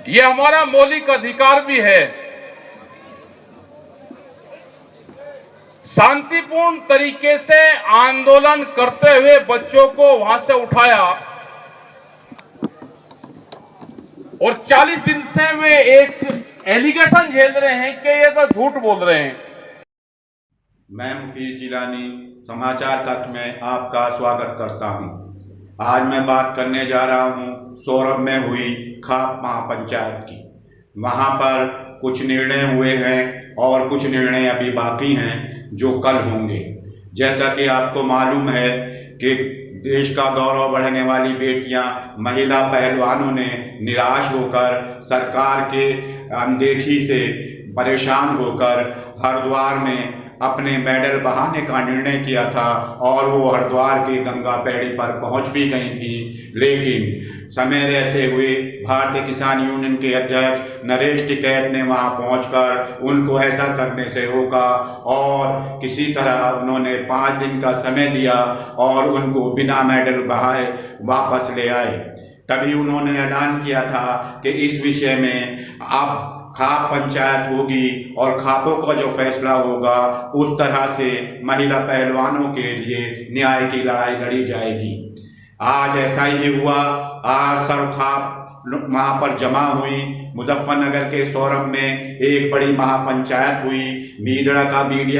ये हमारा मौलिक अधिकार भी है। शांतिपूर्ण तरीके से आंदोलन करते हुए बच्चों को वहां से उठाया और 40 दिन से वे एक एलिगेशन झेल रहे हैं कि ये तो झूठ बोल रहे हैं। मैं मुफीद जिलानी समाचार कक्ष में आपका स्वागत करता हूं। आज मैं बात करने जा रहा हूं सौरभ में हुई खाप महापंचायत की। वहां पर कुछ निर्णय हुए हैं और कुछ निर्णय अभी बाकी हैं जो कल होंगे। जैसा कि आपको मालूम है कि देश का गौरव बढ़ाने वाली बेटियां महिला पहलवानों ने निराश होकर सरकार के अनदेखी से परेशान होकर हरिद्वार में अपने मेडल बहाने का निर्णय किया था और वो हरिद्वार की गंगा पैड़ी पर पहुंच भी गई थी। लेकिन समय रहते हुए भारतीय किसान यूनियन के अध्यक्ष नरेश टिकैत ने वहां पहुंचकर उनको ऐसा करने से रोका और किसी तरह उन्होंने 5 दिन का समय दिया और उनको बिना मेडल बहाए वापस ले आए। तभी उन्होंने ऐलान किया था कि इस विषय में अब खाप पंचायत होगी और खापों का जो फैसला होगा उस तरह से महिला पहलवानों के लिए न्याय की लड़ाई लड़ी जाएगी। आज ऐसा ही हुआ। आज सर्व खाप वहां पर जमा हुई। मुजफ्फरनगर के सौरभ में एक बड़ी महापंचायत हुई। मीडिया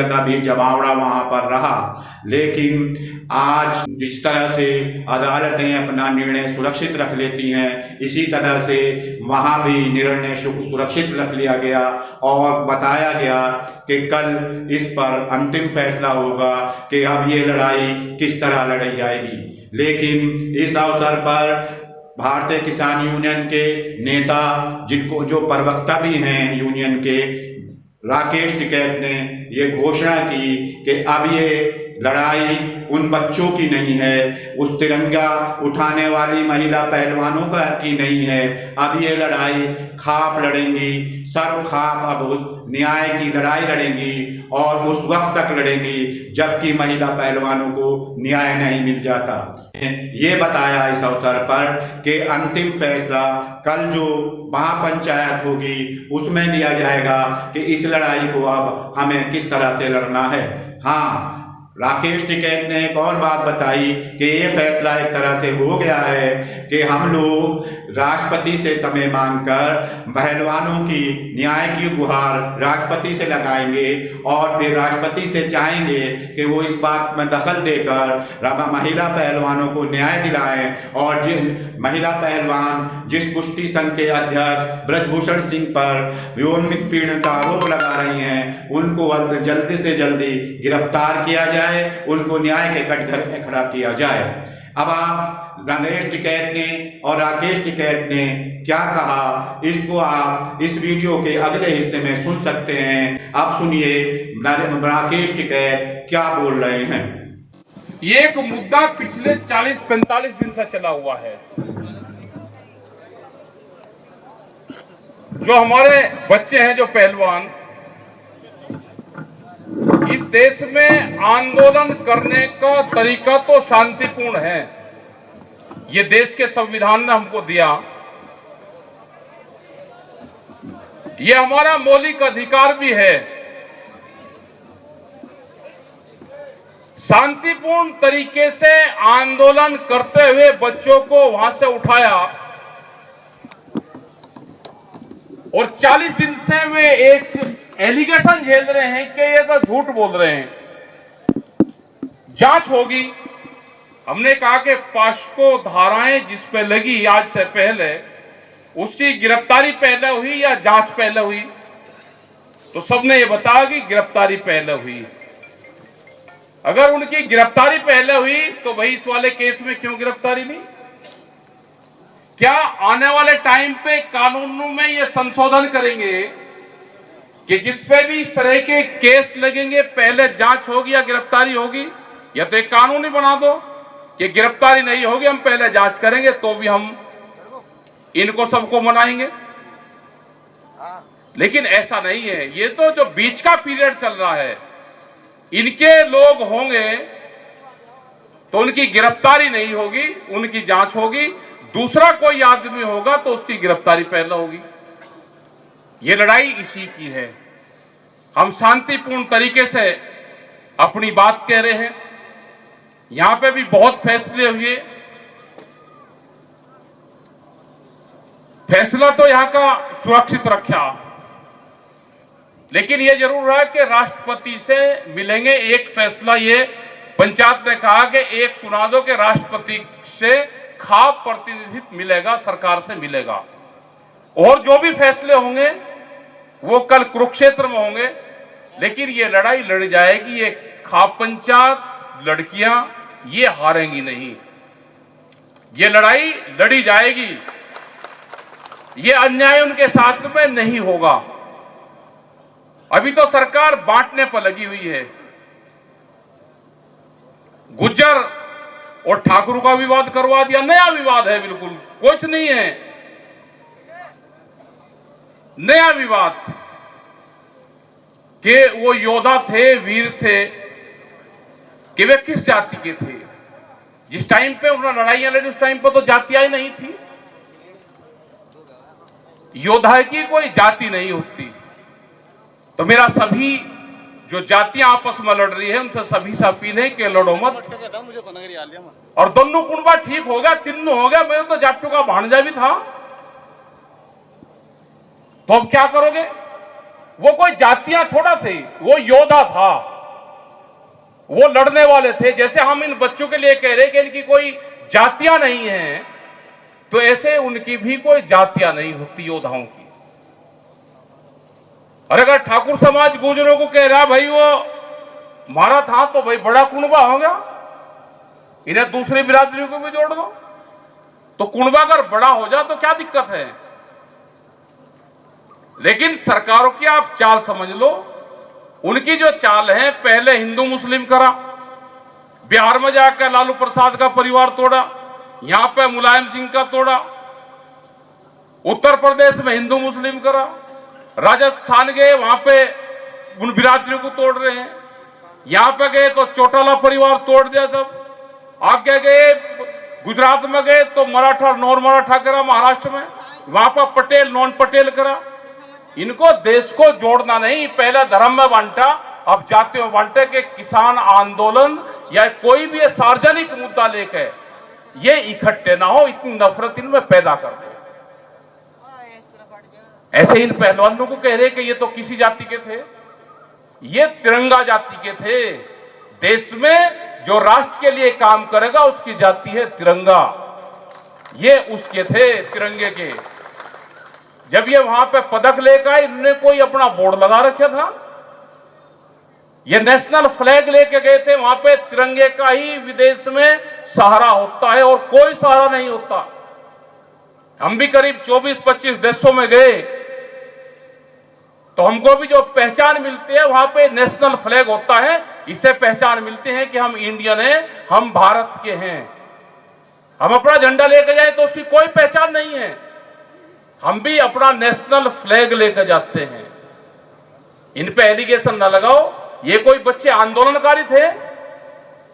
का भी जमावड़ा वहां पर रहा। लेकिन आज जिस तरह से अदालतें अपना निर्णय सुरक्षित रख लेती हैं, इसी तरह से वहां भी निर्णय सुरक्षित रख लिया गया और बताया गया कि कल इस पर अंतिम फैसला होगा कि अब ये लड़ाई किस तरह लड़ी जाएगी। लेकिन इस अवसर पर भारतीय किसान यूनियन के नेता, जिनको जो प्रवक्ता भी हैं यूनियन के, राकेश टिकैत ने ये घोषणा की कि अब ये लड़ाई उन बच्चों की नहीं है, उस तिरंगा उठाने वाली महिला पहलवानों का की नहीं है। अब ये लड़ाई खाप लड़ेंगी, सर्व खाप अब उस न्याय की लड़ाई लड़ेंगी और उस वक्त तक लड़ेंगी जबकि महिला पहलवानों को न्याय नहीं मिल जाता। ये बताया इस अवसर पर कि अंतिम फैसला कल जो महापंचायत होगी उसमें लिया जाएगा कि इस लड़ाई को अब हमें किस तरह से लड़ना है। हाँ, राकेश टिकैत ने एक और बात बताई कि ये फैसला एक तरह से हो गया है कि हम लोग राष्ट्रपति से समय मांगकर पहलवानों की न्याय की गुहार राष्ट्रपति से लगाएंगे और फिर राष्ट्रपति से चाहेंगे कि वो इस बात में दखल देकर महिला पहलवानों को न्याय दिलाएं और जिन महिला पहलवान जिस कुश्ती संघ के अध्यक्ष ब्रजभूषण सिंह पर यौन उत्पीड़न का आरोप लगा रही हैं, उनको जल्दी से जल्दी गिरफ्तार किया जाए, उनको न्याय के कटघरे में खड़ा किया जाए। अब आप नरेश टिकैत ने और राकेश टिकैत ने क्या कहा, इसको आप इस वीडियो के अगले हिस्से में सुन सकते हैं। अब सुनिए राकेश टिकैत क्या बोल रहे हैं। ये एक मुद्दा पिछले 40-45 दिन से चला हुआ है। जो हमारे बच्चे हैं, जो पहलवान इस देश में आंदोलन करने का तरीका तो शांतिपूर्ण है, ये देश के संविधान ने हमको दिया। ये हमारा मौलिक अधिकार भी है। शांतिपूर्ण तरीके से आंदोलन करते हुए बच्चों को वहां से उठाया और 40 दिन से वे एक एलिगेशन झेल रहे हैं कि ये तो झूठ बोल रहे हैं। जांच होगी। हमने कहा कि पास्को धाराएं जिस पे लगी आज से पहले, उसकी गिरफ्तारी पहले हुई या जांच पहले हुई? तो सबने ये बताया कि गिरफ्तारी पहले हुई। अगर उनकी गिरफ्तारी पहले हुई तो भाई इस वाले केस में क्यों गिरफ्तारी नहीं? क्या आने वाले टाइम पे कानूनों में ये संशोधन करेंगे कि जिस पे भी इस तरह के केस लगेंगे पहले जांच होगी या गिरफ्तारी होगी? या तो एक कानून ही बना दो कि गिरफ्तारी नहीं होगी, हम पहले जांच करेंगे, तो भी हम इनको सबको मनाएंगे। लेकिन ऐसा नहीं है। ये तो जो बीच का पीरियड चल रहा है, इनके लोग होंगे तो उनकी गिरफ्तारी नहीं होगी, उनकी जांच होगी। दूसरा कोई आदमी होगा तो उसकी गिरफ्तारी पहले होगी। ये लड़ाई इसी की है। हम शांतिपूर्ण तरीके से अपनी बात कह रहे हैं। यहां पे भी बहुत फैसले हुए। फैसला तो यहां का सुरक्षित रखा, लेकिन यह जरूर है कि राष्ट्रपति से मिलेंगे। एक फैसला ये पंचायत ने कहा कि एक सुना दो कि राष्ट्रपति से खाप प्रतिनिधित्व मिलेगा, सरकार से मिलेगा। और जो भी फैसले होंगे वो कल कुरुक्षेत्र में होंगे, लेकिन ये लड़ाई लड़ी जाएगी। ये खाप पंचायत लड़कियां ये हारेंगी नहीं, ये लड़ाई लड़ी जाएगी। ये अन्याय उनके साथ में नहीं होगा। अभी तो सरकार बांटने पर लगी हुई है। गुज्जर और ठाकुर का विवाद करवा दिया, नया विवाद है, बिल्कुल कुछ नहीं है, नया विवाद कि वो योद्धा थे, वीर थे, कि वे किस जाति के थे। जिस टाइम पे उन्होंने लड़ाइयां लड़ी उस टाइम पे तो जातियां ही नहीं थी। योद्धा की कोई जाति नहीं होती। तो मेरा सभी जो जातियां आपस में लड़ रही है उनसे सभी से अपील है कि लड़ो मत। और दोनों कुंबा ठीक हो गया, तीनों हो गया। मैं तो जाटू का भांजा भी था, तो अब क्या करोगे? वो कोई जातियां थोड़ा थे, वो योद्धा था, वो लड़ने वाले थे। जैसे हम इन बच्चों के लिए कह रहे कि इनकी कोई जातियां नहीं है, तो ऐसे उनकी भी कोई जातियां नहीं होती योद्धाओं की। और अगर ठाकुर समाज गुजरों को कह रहा भाई वो मारा था, तो भाई बड़ा कुनबा होगा, इन्हें दूसरी बिरादरी को भी जोड़ दो। तो कुनबा अगर बड़ा हो जाए तो क्या दिक्कत है? लेकिन सरकारों की आप चाल समझ लो। उनकी जो चाल है, पहले हिंदू मुस्लिम करा, बिहार में जाकर लालू प्रसाद का परिवार तोड़ा, यहां पे मुलायम सिंह का तोड़ा, उत्तर प्रदेश में हिंदू मुस्लिम करा, राजस्थान गए वहां पे उन बिरादरियों को तोड़ रहे हैं, यहां पे गए तो चौटाला परिवार तोड़ दिया सब, आगे गए गुजरात में गए तो मराठा नॉन मराठा करा, महाराष्ट्र में वहां पर पटेल नॉन पटेल करा। इनको देश को जोड़ना नहीं, पहले धर्म में बांटा, अब जातियों में बांटे कि किसान आंदोलन या कोई भी सार्वजनिक मुद्दा लेकर ये इकट्ठे ना हो, इतनी नफरत इनमें पैदा कर दो। ऐसे इन पहलवानों को कह रहे कि ये तो किसी जाति के थे, ये तिरंगा जाति के थे। देश में जो राष्ट्र के लिए काम करेगा उसकी जाति है तिरंगा, ये उसके थे तिरंगे के। जब ये वहां पे पदक लेकर आए, इन्होंने कोई अपना बोर्ड लगा रखा था, ये नेशनल फ्लैग लेके गए थे। वहां पे तिरंगे का ही विदेश में सहारा होता है और कोई सहारा नहीं होता। हम भी करीब 24-25 देशों में गए तो हमको भी जो पहचान मिलती है वहां पे नेशनल फ्लैग होता है, इससे पहचान मिलती है कि हम इंडियन हैं, हम भारत के हैं। हम अपना झंडा लेकर जाए तो उसकी कोई पहचान नहीं है, हम भी अपना नेशनल फ्लैग लेकर जाते हैं। इन पे एलिगेशन ना लगाओ, ये कोई बच्चे आंदोलनकारी थे,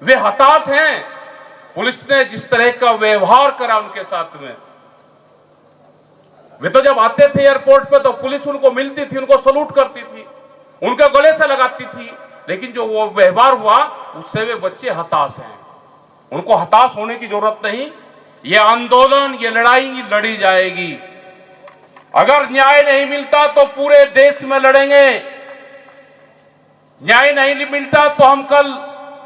वे हताश हैं। पुलिस ने जिस तरह का व्यवहार करा उनके साथ में, वे तो जब आते थे एयरपोर्ट पे तो पुलिस उनको मिलती थी, उनको सलूट करती थी, उनके गले से लगाती थी, लेकिन जो वो व्यवहार हुआ उससे वे बच्चे हताश हैं। उनको हताश होने की जरूरत नहीं। ये आंदोलन, ये लड़ाई लड़ी जाएगी। अगर न्याय नहीं मिलता तो पूरे देश में लड़ेंगे। न्याय नहीं मिलता तो हम कल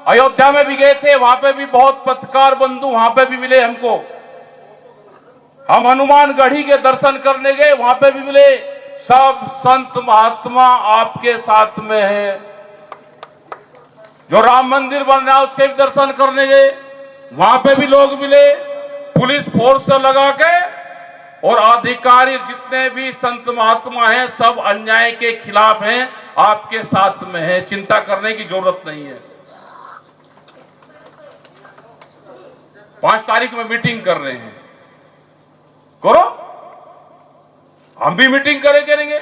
अयोध्या में भी गए थे, वहां पे भी बहुत पत्रकार बंधु वहां पे भी मिले हमको। हम हनुमान गढ़ी के दर्शन करने गए, वहां पे भी मिले। सब संत महात्मा आपके साथ में है। जो राम मंदिर बन रहा है उसके भी दर्शन करने गए, वहां पे भी लोग मिले। पुलिस फोर्स लगा के और अधिकारी जितने भी संत महात्मा हैं सब अन्याय के खिलाफ हैं, आपके साथ में है। चिंता करने की जरूरत नहीं है। 5 तारीख में मीटिंग कर रहे हैं, करो, हम भी मीटिंग करेंगे,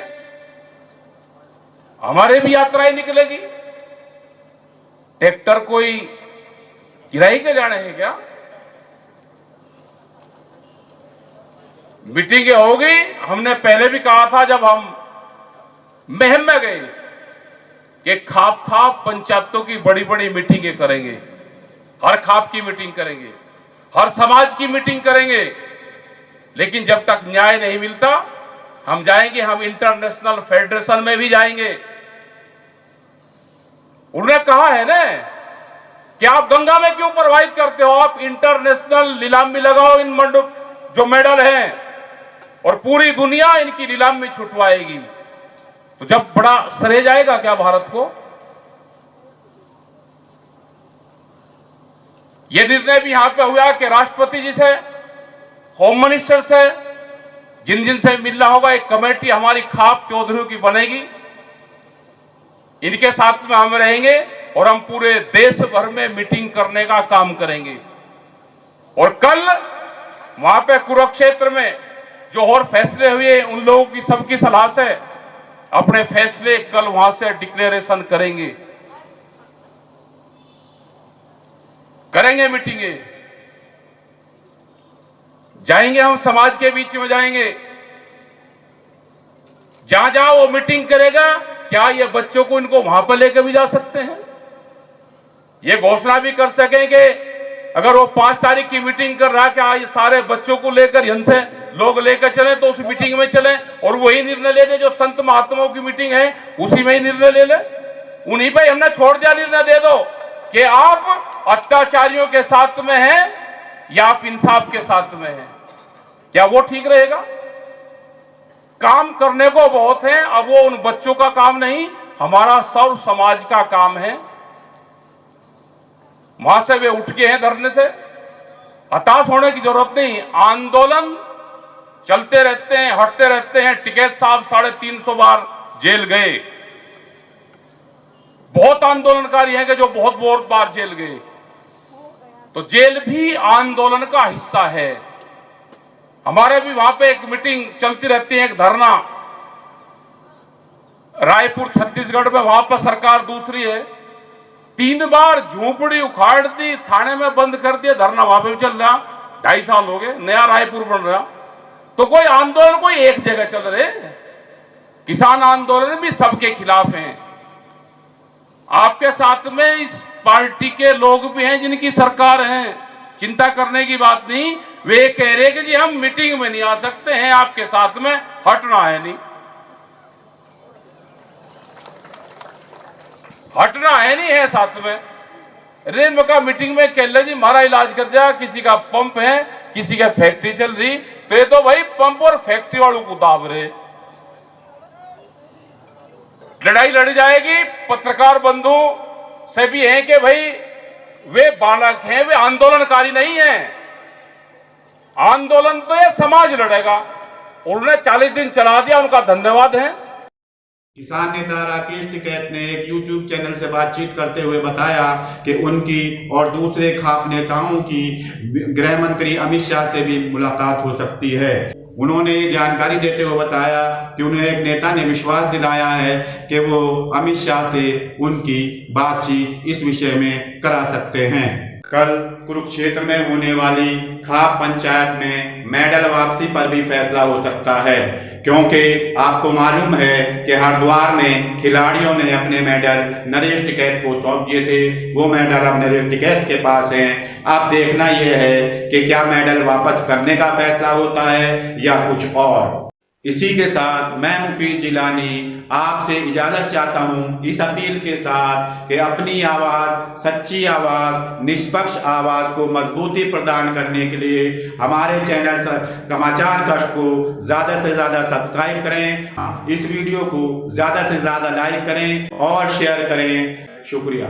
हमारे भी यात्राएं निकलेगी। ट्रैक्टर कोई किराए के जाने हैं क्या? मीटिंगें होगी। हमने पहले भी कहा था जब हम मुहिम में गए कि खाप खाप पंचायतों की बड़ी बड़ी मीटिंगें करेंगे, हर खाप की मीटिंग करेंगे, हर समाज की मीटिंग करेंगे, लेकिन जब तक न्याय नहीं मिलता हम जाएंगे, हम इंटरनेशनल फेडरेशन में भी जाएंगे। उन्होंने कहा है ना कि आप गंगा में क्यों प्रवाहित करते हो, आप इंटरनेशनल नीलामी लगाओ इन जो मेडल हैं और पूरी दुनिया इनकी नीलामी छुटवाएगी। तो जब बड़ा श्रेय जाएगा क्या भारत को? यह निर्णय भी यहां पे हुआ कि राष्ट्रपति जी से, होम मिनिस्टर से, जिन जिन से मिलना होगा, एक कमेटी हमारी खाप चौधरी की बनेगी। इनके साथ में हम रहेंगे और हम पूरे देश भर में मीटिंग करने का काम करेंगे। और कल वहां पे कुरुक्षेत्र में जो और फैसले हुए, उन लोगों की सबकी सलाह से अपने फैसले कल वहां से डिक्लेरेशन करेंगे मीटिंगे। जाएंगे, हम समाज के बीच में जाएंगे, जहां जहां वो मीटिंग करेगा, क्या ये बच्चों को इनको वहां पर लेकर भी जा सकते हैं? ये घोषणा भी कर सकेंगे अगर वो 5 तारीख की मीटिंग कर रहा, क्या ये सारे बच्चों को लेकर यहां से लोग लेकर चले तो उस मीटिंग में चले और वही निर्णय ले ले जो संत महात्माओं की मीटिंग है, उसी में ही निर्णय ले ले। उन्हीं पे हमने छोड़ दिया, निर्णय दे दो कि आप अत्याचारियों के साथ में हैं या आप इंसाफ के साथ में हैं। क्या वो ठीक रहेगा? काम करने को बहुत है, अब वो उन बच्चों का काम नहीं, हमारा सर्व समाज का काम है। वहां से वे उठ गए हैं धरने से, हताश होने की जरूरत नहीं। आंदोलन चलते रहते हैं, हटते रहते हैं। टिकैत साहब 350 बार जेल गए, बहुत आंदोलनकारी हैं कि जो बहुत बार जेल गए। तो जेल भी आंदोलन का हिस्सा है। हमारे भी वहां पे एक मीटिंग चलती रहती है, एक धरना रायपुर छत्तीसगढ़ में, वहां पर सरकार दूसरी है। 3 बार झोपड़ी उखाड़ दी, थाने में बंद कर दिया, धरना वहां पे भी चल रहा। 2.5 साल हो गए, नया रायपुर बन रहा। तो कोई आंदोलन कोई एक जगह चल रहे, किसान आंदोलन भी सबके खिलाफ हैं। आपके साथ में इस पार्टी के लोग भी हैं जिनकी सरकार है, चिंता करने की बात नहीं। वे कह रहे कि जी हम मीटिंग में नहीं आ सकते हैं, आपके साथ में हटना है नहीं, हटना है नहीं है साथ में। रेल का मीटिंग में कह ले जी हमारा इलाज कर दिया, किसी का पंप है, किसी का फैक्ट्री चल रही, तो ये तो भाई पंप और फैक्ट्री वालों को दाब रहे। लड़ाई लड़ी जाएगी पत्रकार बंधु से भी है कि भाई वे बालक हैं, वे आंदोलनकारी नहीं हैं। आंदोलन तो ये समाज लड़ेगा। उन्होंने 40 दिन चला दिया, उनका धन्यवाद है। किसान नेता राकेश टिकैत ने एक YouTube चैनल से बातचीत करते हुए बताया कि उनकी और दूसरे खाप नेताओं की गृह मंत्री अमित शाह से भी मुलाकात हो सकती है। उन्होंने ये जानकारी देते हुए बताया कि उन्हें एक नेता ने विश्वास दिलाया है कि वो अमित शाह से उनकी बातचीत इस विषय में करा सकते हैं। कल कुरुक्षेत्र में होने वाली खाप पंचायत में मेडल वापसी पर भी फैसला हो सकता है, क्योंकि आपको मालूम है कि हरिद्वार में खिलाड़ियों ने अपने मेडल नरेश टिकैत को सौंप दिए थे। वो मेडल अब नरेश टिकैत के पास हैं। अब देखना यह है कि क्या मेडल वापस करने का फैसला होता है या कुछ और। इसी के साथ मैं मुफीद जिलानी आपसे इजाजत चाहता हूं, इस अपील के साथ कि अपनी आवाज, सच्ची आवाज, निष्पक्ष आवाज को मजबूती प्रदान करने के लिए हमारे चैनल समाचार कष्ट को ज्यादा से ज्यादा सब्सक्राइब करें, इस वीडियो को ज्यादा से ज्यादा लाइक करें और शेयर करें। शुक्रिया।